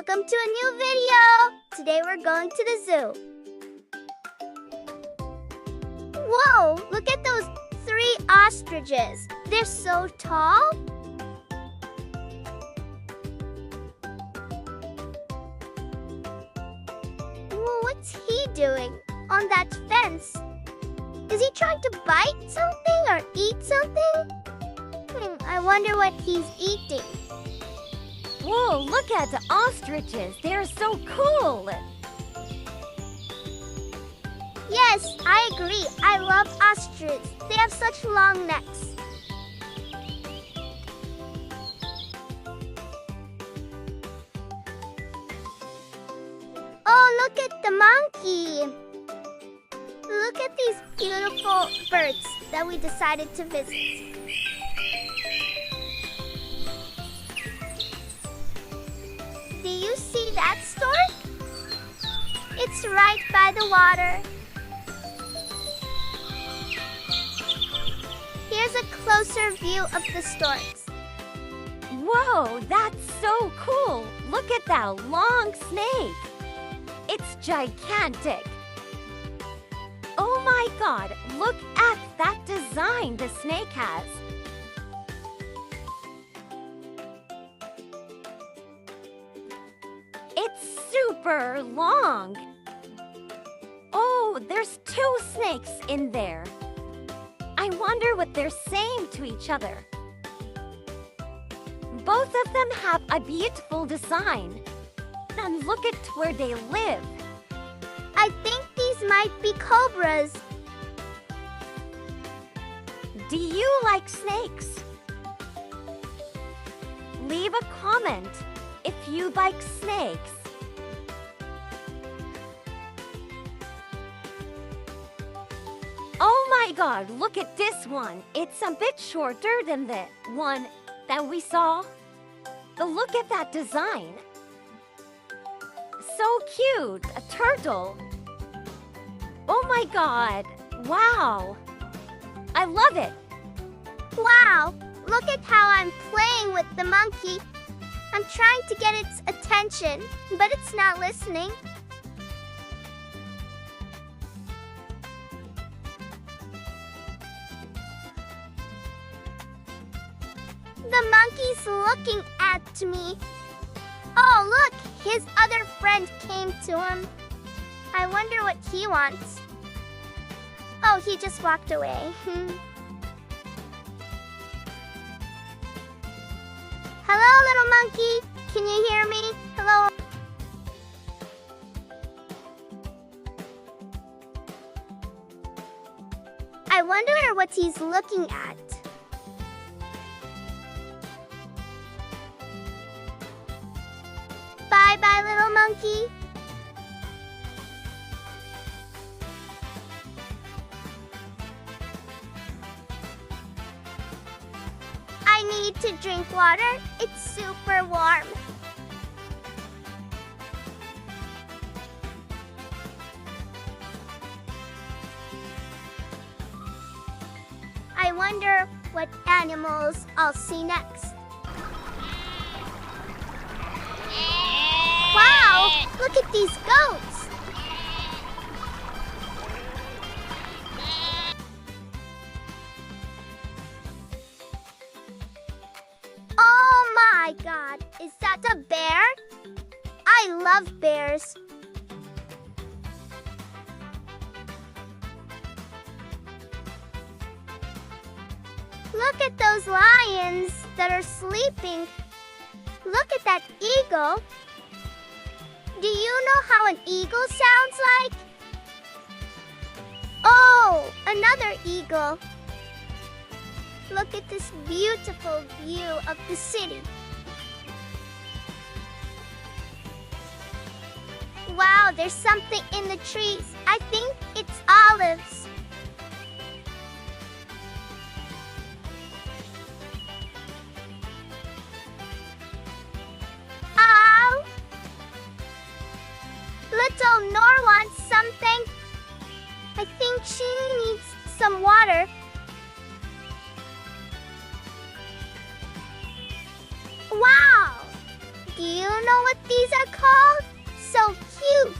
Welcome to a new video! Today we're going to the zoo. Whoa! Look at those 3 ostriches. They're so tall. Whoa, what's he doing on that fence? Is he trying to bite something or eat something? I wonder what he's eating. Whoa, look at the ostriches. They're so cool. Yes, I agree. I love ostriches. They have such long necks. Oh, look at the monkey. Look at these beautiful birds that we decided to visit. Do you see that stork? It's right by the water. Here's a closer view of the storks. Whoa, that's so cool. Look at that long snake. It's gigantic. Oh my God, look at that design the snake has. It's super long. Oh, there's 2 snakes in there. I wonder what they're saying to each other. Both of them have a beautiful design. And look at where they live. I think these might be cobras. Do you like snakes? Leave a comment if you like snakes. Oh my God, look at this one. It's a bit shorter than the one that we saw. But look at that design. So cute, a turtle. Oh my God, wow. I love it. Wow, look at how I'm playing with the monkey. I'm trying to get its attention, but it's not listening. The monkey's looking at me. Oh, look, his other friend came to him. I wonder what he wants. Oh, he just walked away. Hello, little monkey. Can you hear me? Hello. I wonder what he's looking at. Bye-bye, little monkey. I need to drink water. It's super warm. I wonder what animals I'll see next. Wow! Look at these goats! Oh my God! Is that a bear? I love bears. Look at those lions that are sleeping. Look at that eagle. Do you know how an eagle sounds like? Oh, another eagle. Look at this beautiful view of the city. Wow, there's something in the trees. I think it's olives. Little Nor wants something. I think she needs some water. Wow! Do you don't know what these are called? So cute!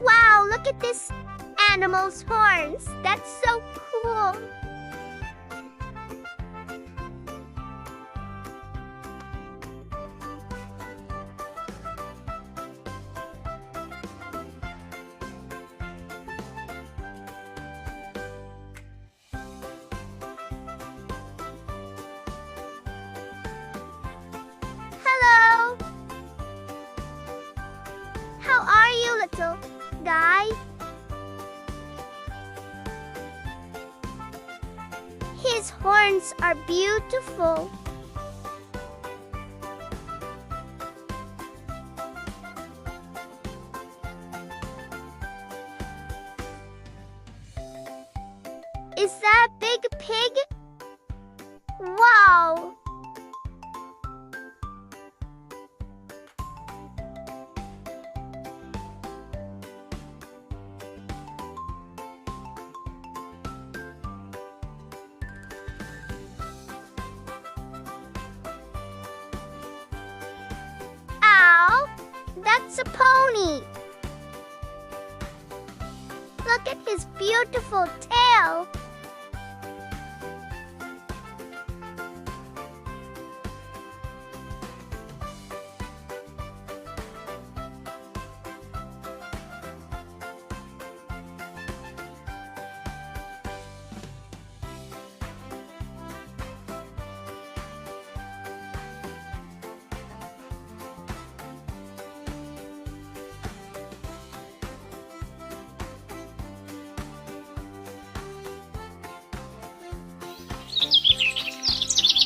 Wow, look at this animal's horns. That's so cool. Hello. How are you, little guy? His horns are beautiful. Is that a big pig? Wow! Ow! That's a pony. Look at his beautiful tail.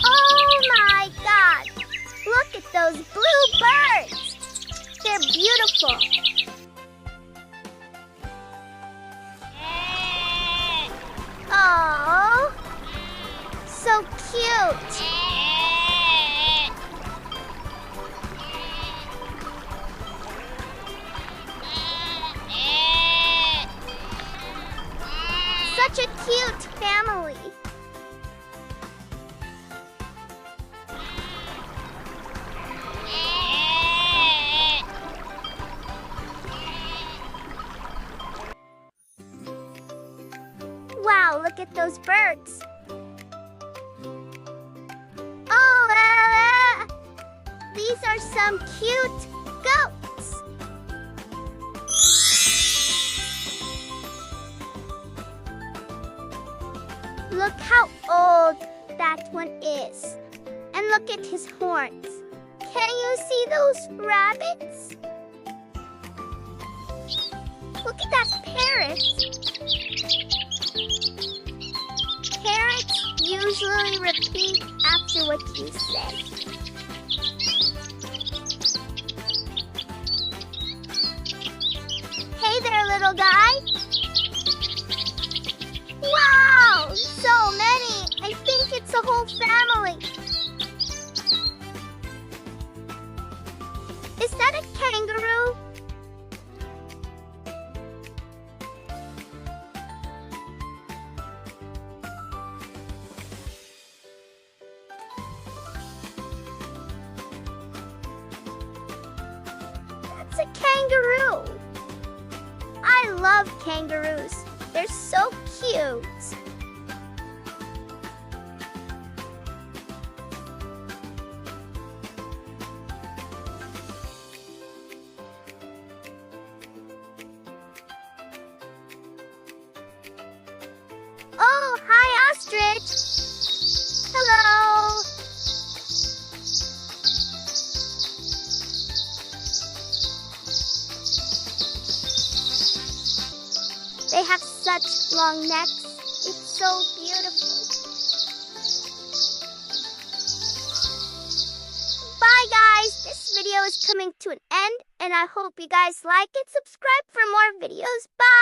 Oh my God! Look at those blue birds! They're beautiful. Oh, so cute. Such a cute family. Wow, look at those birds. Oh, these are some cute goats. Look how old that one is. And look at his horns. Can you see those rabbits? Look at that parrot. Parrots usually repeat after what you say. Hey there, little guy. Wow, so many. I think it's a whole family. Is that a kangaroo? That's a kangaroo. I love kangaroos. They're so cute. Oh, hi, ostrich. Hello. They have such long necks. It's so beautiful. Bye, guys. This video is coming to an end, and I hope you guys like it. Subscribe for more videos. videos. Bye!